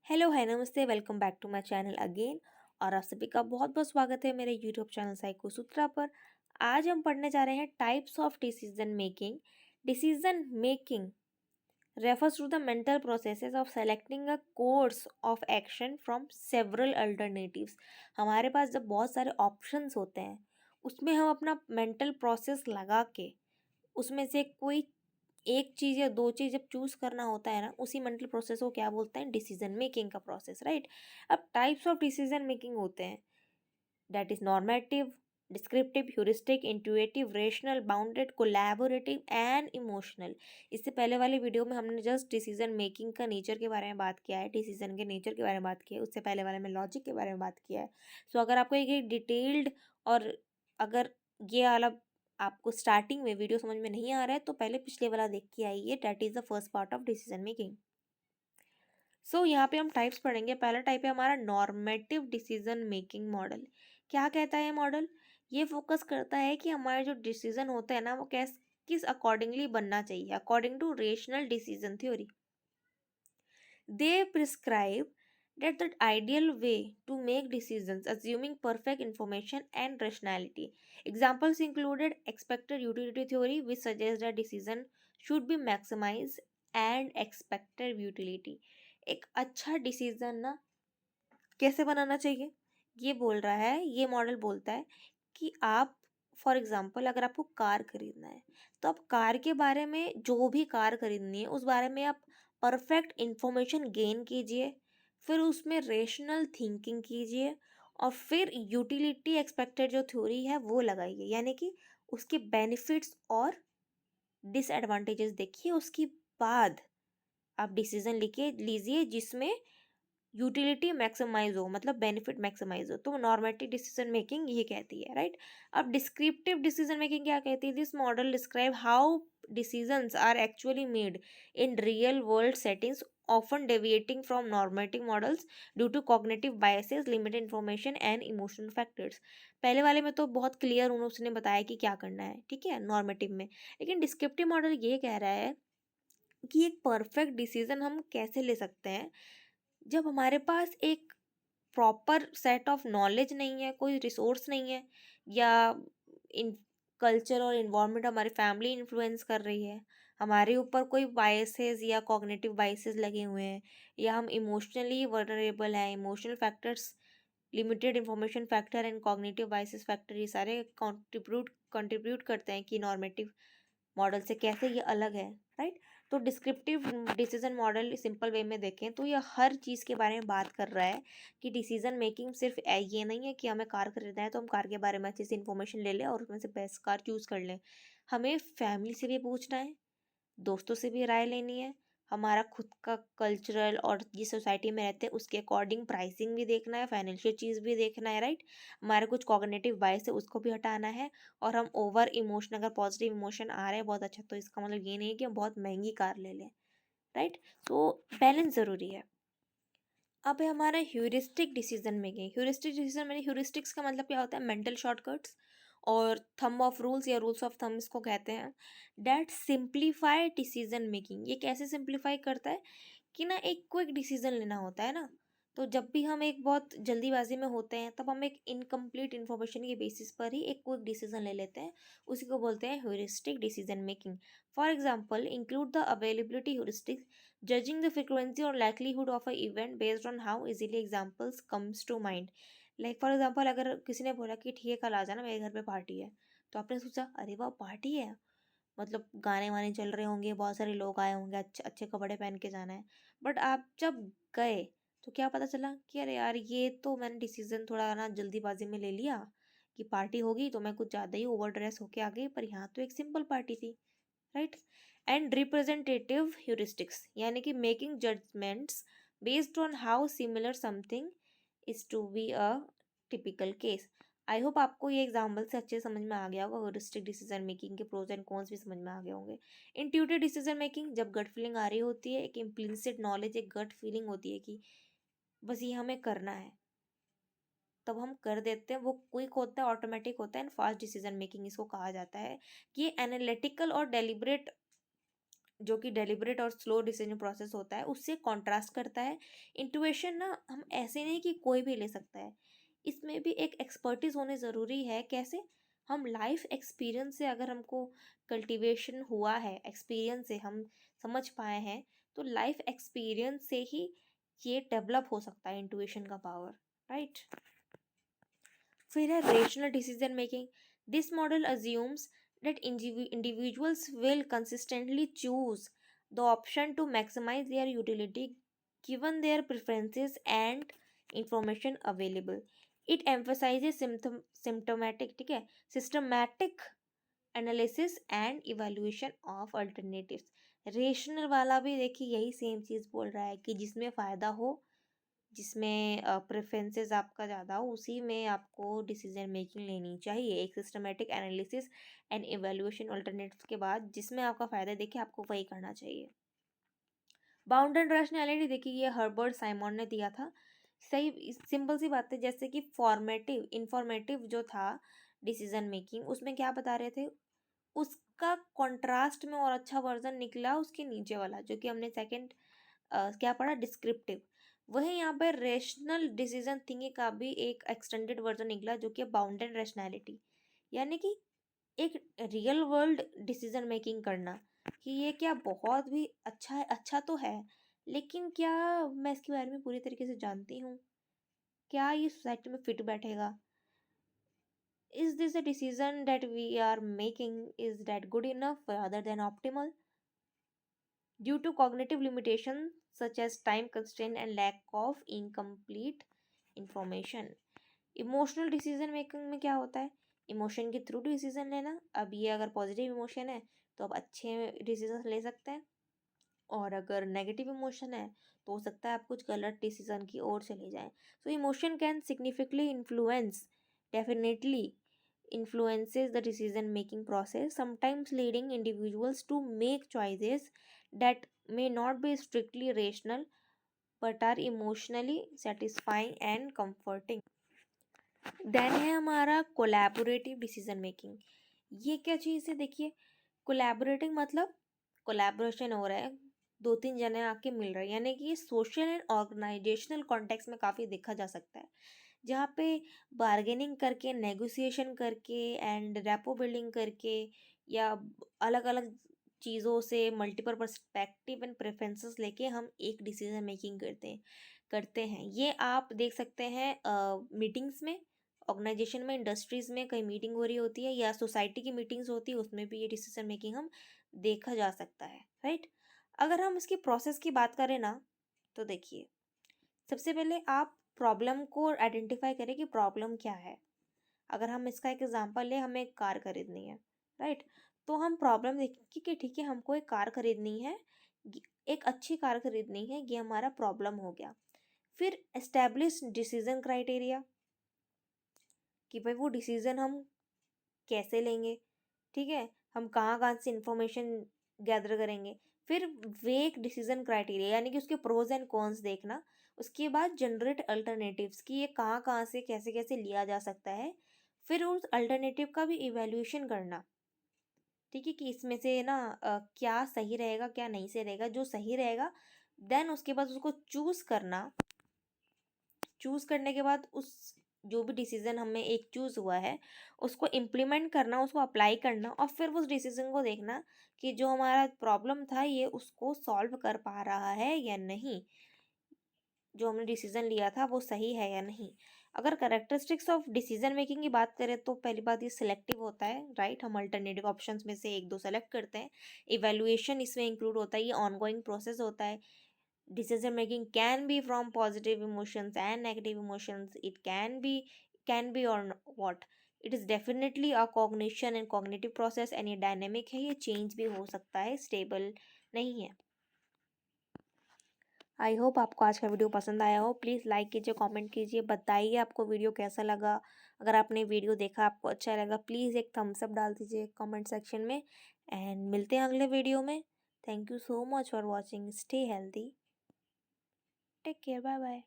Hello है नमस्ते welcome back to my channel again. और आप सभी का बहुत बहुत स्वागत है मेरे यूट्यूब चैनल साइको सूत्रा पर। आज हम पढ़ने जा रहे हैं types of decision making. Decision making refers to the mental processes of selecting a course of action from several alternatives। हमारे पास जब बहुत सारे ऑप्शंस होते हैं उसमें हम अपना मेंटल प्रोसेस लगा के उसमें से कोई एक चीज़ या दो चीज़ जब चूज़ करना होता है ना, उसी मेंटल प्रोसेस को क्या बोलते हैं? डिसीजन मेकिंग का प्रोसेस, राइट? अब टाइप्स ऑफ डिसीजन मेकिंग होते हैं, that is normative, descriptive, heuristic, intuitive, rational, bounded, collaborative and emotional. इससे पहले वाले वीडियो में हमने जस्ट डिसीजन मेकिंग का नेचर के बारे में बात किया है, डिसीजन के नेचर के बारे में बात किया है। उससे पहले वाले में लॉजिक के बारे में बात किया है। सो अगर आपको एक डिटेल्ड और अगर ये वाला आपको स्टार्टिंग में वीडियो समझ में नहीं आ रहा है तो पहले पिछले वाला देख के आइए, that is the first part of decision making. So यहाँ पे हम टाइप्स पढ़ेंगे। पहला टाइप है हमारा नॉर्मेटिव डिसीजन मेकिंग मॉडल। क्या कहता है मॉडल? ये फोकस करता है कि हमारे जो डिसीजन होते हैं ना वो किस अकॉर्डिंगली बनना चाहिए, according to rational decision theory. They prescribe that the ideal way to make decisions assuming perfect information and rationality. Examples included expected utility theory, which suggests that decision should be maximized, and expected utility. एक अच्छा decision ना कैसे बनाना चाहिए, ये बोल रहा है, ये मॉडल बोलता है कि आप फॉर एग्जांपल अगर आपको कार खरीदना है तो आप कार के बारे में, जो भी कार खरीदनी है उस बारे में आप परफेक्ट इंफॉर्मेशन गेन कीजिए, फिर उसमें रेशनल थिंकिंग कीजिए और फिर यूटिलिटी एक्सपेक्टेड जो थ्योरी है वो लगाइए, यानी कि उसके बेनिफिट्स और डिसएडवांटेजेस देखिए, उसके बाद आप डिसीजन लिखे लीजिए जिसमें यूटिलिटी मैक्सिमाइज हो, मतलब बेनिफिट मैक्सिमाइज हो। तो नॉर्मेटिव डिसीजन मेकिंग ये कहती है, राइट? अब डिस्क्रिप्टिव डिसीजन मेकिंग क्या कहती है? This model describe how decisions are actually made in real world settings, often deviating from normative models due to cognitive biases, limited information and emotional factors। पहले वाले में तो बहुत क्लियर उन्होंने बताया कि क्या करना है, ठीक है, नॉर्मेटिव में। लेकिन डिस्क्रिप्टिव मॉडल ये कह रहा है कि एक परफेक्ट डिसीजन हम कैसे ले सकते हैं जब हमारे पास एक प्रॉपर सेट ऑफ नॉलेज नहीं है, कोई रिसोर्स नहीं है, या इन कल्चर और इन्वायरमेंट हमारी फैमिली इन्फ्लुएंस कर रही है, हमारे ऊपर कोई बायसेस या कॉग्निटिव बायसेस लगे हुए हैं, या हम इमोशनली वर्नरेबल हैं, emotional factors, limited information factor and cognitive biases factor, ये सारे कंट्रीब्यूट करते हैं कि नॉर्मेटिव मॉडल से कैसे ये अलग है, राइट? तो descriptive decision model simple way में देखें तो ये हर चीज़ के बारे में बात कर रहा है कि डिसीजन मेकिंग सिर्फ ये नहीं है कि हमें कार खरीदना है तो हम कार के बारे में अच्छे से इन्फॉर्मेशन ले लें और उसमें से बेस्ट कार चूज़ कर लें। हमें फैमिली से भी पूछना है, दोस्तों से भी राय लेनी है, हमारा खुद का कल्चरल और जिस सोसाइटी में रहते हैं उसके अकॉर्डिंग प्राइसिंग भी देखना है, फाइनेंशियल चीज़ भी देखना है, राइट? हमारे कुछ कॉग्निटिव बायस है उसको भी हटाना है। और हम ओवर इमोशन, अगर पॉजिटिव इमोशन आ रहे हैं बहुत अच्छा, तो इसका मतलब ये नहीं है कि हम बहुत महंगी कार ले लें, राइट? तो बैलेंस ज़रूरी है। अब है हमारा heuristic decision making. Heuristic decision में, ह्यूरिस्टिक्स का मतलब क्या होता है? मेंटल शॉर्टकट्स और थंब ऑफ रूल्स या रूल्स ऑफ थंब इसको कहते हैं। That simplify decision making. ये कैसे सिंप्लीफाई करता है कि ना एक क्विक डिसीजन लेना होता है ना, तो जब भी हम एक बहुत जल्दीबाजी में होते हैं तब हम एक इनकम्प्लीट इन्फॉर्मेशन के बेसिस पर ही एक क्विक डिसीजन ले लेते हैं, उसी को बोलते हैं heuristic decision making. For example include the availability heuristics, judging the frequency और likelihood of a event based on how easily examples comes to mind। Like for example अगर किसी ने बोला कि ठीक है कल आ जाना मेरे घर पे पार्टी है, तो आपने सोचा अरे वाह पार्टी है, मतलब गाने वाने चल रहे होंगे, बहुत सारे लोग आए होंगे, अच्छे अच्छे कपड़े पहन के जाना है। बट आप जब गए तो क्या पता चला कि अरे यार ये तो मैंने डिसीजन थोड़ा ना जल्दीबाजी में ले लिया कि पार्टी होगी तो मैं कुछ ज़्यादा ही ओवर ड्रेस होके आ गई, पर यहाँ तो एक सिंपल पार्टी थी, राइट? एंड रिप्रेजेंटेटिव ह्यूरिस्टिक्स, यानी कि making judgments based on how similar something is to be a typical case. I hope आपको ये एग्जाम्पल से अच्छे समझ में आ गया होगा। ह्यूरिस्टिक डिसीजन मेकिंग के प्रोज एंड कॉन्स भी समझ में आ गए होंगे। इंट्यूटिव डिसीजन मेकिंग, जब गट फीलिंग आ रही होती है, एक इम्प्लिसिट नॉलेज, एक गट फीलिंग होती है कि बस ये हमें करना है, तब हम कर देते हैं, वो क्विक होता है, ऑटोमेटिक होता है एंड फास्ट डिसीजन मेकिंग इसको कहा जाता है। कि एनालिटिकल और डेलिब्रेट जो कि डेलिबरेट और स्लो डिसीजन प्रोसेस होता है, उससे कॉन्ट्रास्ट करता है। इंट्यूशन ना हम ऐसे नहीं कि कोई भी ले सकता है, इसमें भी एक एक्सपर्टीज होने ज़रूरी है। कैसे? हम लाइफ एक्सपीरियंस से, अगर हमको कल्टीवेशन हुआ है, एक्सपीरियंस से हम समझ पाए हैं, तो लाइफ एक्सपीरियंस से ही ये डेवलप हो सकता है इंट्यूशन का पावर, राइट। फिर है rational decision making. This model assumes that individuals will consistently choose the option to maximize their utility given their preferences and information available. It emphasizes symptomatic, ठीक है, systematic analysis and evaluation of alternatives। Rational वाला भी देखिए यही same चीज़ बोल रहा है कि जिसमें फ़ायदा हो, जिसमें प्रेफरेंसेस आपका ज़्यादा हो, उसी में आपको डिसीजन मेकिंग लेनी चाहिए। एक systematic analysis and evaluation alternatives के बाद जिसमें आपका फ़ायदा देखिए आपको वही करना चाहिए। बाउंडेड रैशनैलिटी देखिए ये हर्बर्ट साइमन ने दिया था। सही सिंपल सी बात है, जैसे कि फॉर्मेटिव इंफॉर्मेटिव जो था डिसीजन मेकिंग, उसमें क्या बता रहे थे, उसका कॉन्ट्रास्ट में और अच्छा वर्जन निकला उसके नीचे वाला, जो कि हमने सेकंड क्या पढ़ा, डिस्क्रिप्टिव। वही यहाँ पर रेशनल डिसीजन थिंकिंग का भी एक एक्सटेंडेड वर्जन निकला, जो कि बाउंडेड रैशनैलिटी, यानी कि एक रियल वर्ल्ड डिसीजन मेकिंग करना कि ये क्या बहुत भी अच्छा है, अच्छा तो है, लेकिन क्या मैं इसके बारे में पूरी तरीके से जानती हूँ, क्या ये सोसाइटी में फिट बैठेगा, is this a decision that we are making, is that good enough other than optimal. Due to cognitive limitations such as time constraint and lack of incomplete information। Emotional decision making में क्या होता है, emotion के through decision लेना। अब ये अगर positive emotion है तो आप अच्छे डिसीजन ले सकते हैं, और अगर नेगेटिव इमोशन है तो हो सकता है आप कुछ गलत डिसीजन की ओर चले जाएं। So emotion can significantly influence, definitely influences the decision making process, sometimes leading individuals to make choices that may not be strictly rational but are emotionally satisfying and comforting। Then है हमारा collaborative decision making. ये क्या चीज़ है, देखिए collaborating मतलब collaboration हो रहा है, दो तीन जने आके मिल रहे हैं, यानी कि ये सोशल एंड ऑर्गेनाइजेशनल कॉन्टेक्स्ट में काफ़ी देखा जा सकता है, जहाँ पे बार्गेनिंग करके, नेगोशिएशन करके एंड रेपो बिल्डिंग करके, या अलग अलग चीज़ों से मल्टीपल पर्सपेक्टिव एंड प्रेफरेंसेस लेके हम एक डिसीजन मेकिंग करते हैं। ये आप देख सकते हैं मीटिंग्स में, ऑर्गेनाइजेशन में, इंडस्ट्रीज़ में कहीं मीटिंग हो रही होती है, या सोसाइटी की मीटिंग्स होती है, उसमें भी ये डिसीजन मेकिंग हम देखा जा सकता है, राइट। अगर हम इसकी प्रोसेस की बात करें ना, तो देखिए सबसे पहले आप प्रॉब्लम को आइडेंटिफाई करें कि प्रॉब्लम क्या है। अगर हम इसका एक एग्जांपल लें, हमें एक कार खरीदनी है, राइट, तो हम प्रॉब्लम देखेंगे कि ठीक है हमको एक कार खरीदनी है, एक अच्छी कार खरीदनी है, ये हमारा प्रॉब्लम हो गया। फिर एस्टेब्लिश डिसीजन क्राइटेरिया, कि भाई वो डिसीजन हम कैसे लेंगे, ठीक है, हम कहाँ कहाँ से इंफॉर्मेशन गैदर करेंगे। फिर वेक डिसीजन क्राइटेरिया, यानी कि उसके प्रोज एंड कॉन्स देखना। उसके बाद जनरेट अल्टरनेटिव्स, कि ये कहाँ कहाँ से कैसे कैसे लिया जा सकता है। फिर उस अल्टरनेटिव का भी इवैल्यूएशन करना, ठीक है, कि इसमें से ना क्या सही रहेगा क्या नहीं सही रहेगा। जो सही रहेगा देन उसके बाद उसको चूज़ करना। चूज़ करने के बाद उस जो भी डिसीज़न हमें एक चूज़ हुआ है उसको इम्प्लीमेंट करना, उसको अप्लाई करना, और फिर उस डिसीज़न को देखना कि जो हमारा प्रॉब्लम था ये उसको सॉल्व कर पा रहा है या नहीं, जो हमने डिसीज़न लिया था वो सही है या नहीं। अगर कैरेक्टरिस्टिक्स ऑफ डिसीजन मेकिंग की बात करें तो पहली बात ये सिलेक्टिव होता है, राइट, हम अल्टरनेटिव ऑप्शंस में से एक दो सेलेक्ट करते हैं। इवैल्यूएशन इसमें इंक्लूड होता है, ये ऑनगोइंग प्रोसेस होता है। Decision making can be from positive emotions and negative emotions. It can be or what, it is definitely a cognition and cognitive process, and ये dynamic है, ये change भी हो सकता है, stable नहीं है। आई होप आपको आज का वीडियो पसंद आया हो। प्लीज़ लाइक कीजिए, कमेंट कीजिए, बताइए आपको वीडियो कैसा लगा। अगर आपने वीडियो देखा आपको अच्छा लगा, प्लीज़ एक थम्स अप डाल दीजिए कमेंट सेक्शन में। एंड मिलते हैं अगले वीडियो में। Thank you so much for watching. Stay healthy, take care, bye bye.